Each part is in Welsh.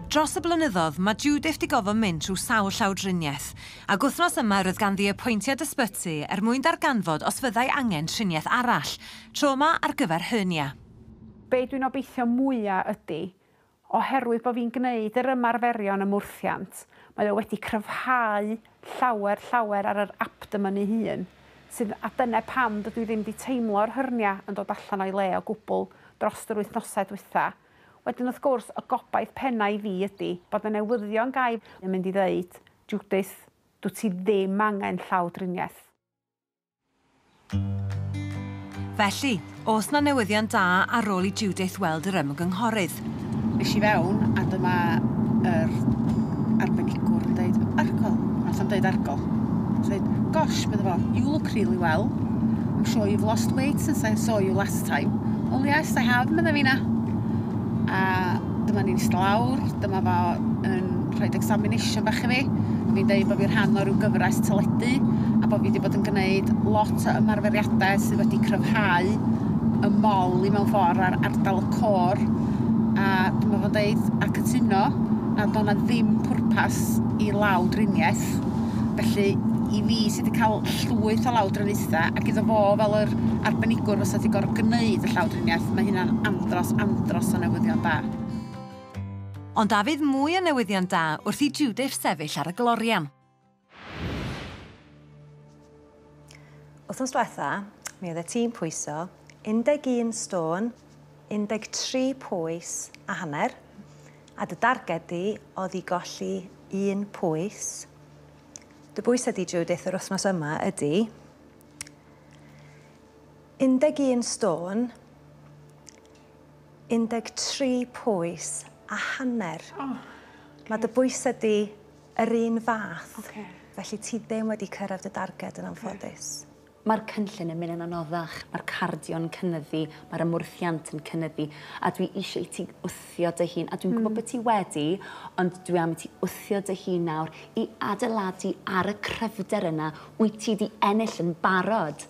Dros y blynyddoedd, mae Judith 'di gofod mynd trwy sawl llawdriniaeth, ac wythnos yma roedd ganddi apwyntiad ysbyty mwyn darganfod os fyddai angen triniaeth arall, trauma ar gyfer hernia. Be dwi'n obeithio mwyaf ydy, oherwydd bod fi'n gwneud yr ymarferion ymwrthiant, mae o wedi cryfhau llawer ar yr abdomen ei hun, a dyna pam dydw i ddim wedi teimlo'r hernia yn dod allan o'i le o gwbl dros yr wythnosau diwetha. Wedyn, wrth gwrs, y gobaith penna i fi ydy bod y newyddion gaib yn mynd i ddeud, Judith, dwi ti ddim angen llawdriniaeth. Felly, oes na newyddion da ar ôl i Judith weld yr ymgynghorydd? Nes i fewn, a dyma yr arbenigwr yn dweud, argol. Nath o'n dweud argol. Dweud, gosh, medda fo, you look really well. I'm sure you've lost weight since I saw you last time. Well, yes, I have, medda fi na. A dyma ni'n eistedd lawr, dyma fo yn rhoi examination bach i fi. Fi'n dweud bod fi'n rhan o ryw gyfres teledu a bod fi wedi bod yn gwneud lot o ymarferiadau sydd wedi cryfhau y mol i mewn ffordd ar ardal y cor. A dyma fo'n dweud a cytuno na do'na ddim pwrpas i lawdriniaeth. Felly, i fi sydd wedi cael llwyth o lawdriniaethau ac iddo fo fel yr arbenigwr fysa wedi gorfod gwneud y llawdriniaeth, mae hynna'n andros o newyddion da. Ond a fydd mwy o newyddion da wrth i Judith sefyll ar y glorian. Wythnos diwetha, mi oedd y tîm pwyso 11 stôn, 13 pwys a hanner, a dy dargedu oedd i golli 1 pwys. Dy bwys ydi Judith yr wythnos yma ydi 11 stôn, 13 pwys a hanner. Mae dy bwys ydi yr un fath, felly ti ddim wedi cyrraedd dy darged yn anffodus. Mae'r cynllun yn mynd yn anoddach, mae'r cardio'n cynyddu, mae'r ymwrthiant yn cynyddu, a dwi eisiau i ti wthio dy hun, a dwi'n gwybod bod ti wedi, ond dwi am i ti wthio dy hun nawr i adeiladu ar y cryfder yna wyt ti wedi ennill yn barod.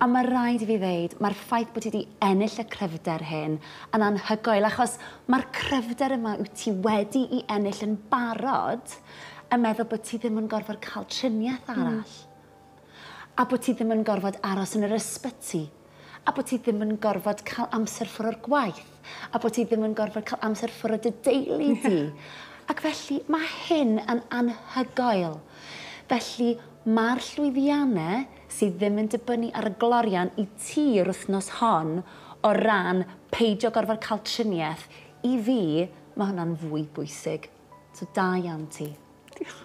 A mae rhaid i fi ddeud, mae'r ffaith bod ti wedi ennill y cryfder hyn yn anhygoel, achos mae'r cryfder yma wyt ti wedi i ennill yn barod, yn meddwl bod ti ddim yn gorfod cael triniaeth arall. A bod ti ddim yn gorfod aros yn yr ysbyty, a bod ti ddim yn gorfod cael amser ffwrdd o'r gwaith, a bod ti ddim yn gorfod cael amser ffwrdd dy deulu di. Ac felly mae hyn yn anhygoel. Felly mae'r llwyddiannau sydd ddim yn dibynnu ar y glorian i ti yr wythnos hon o ran peidio gorfod cael triniaeth, i fi mae hwnna'n fwy bwysig. So da iawn ti. Diolch.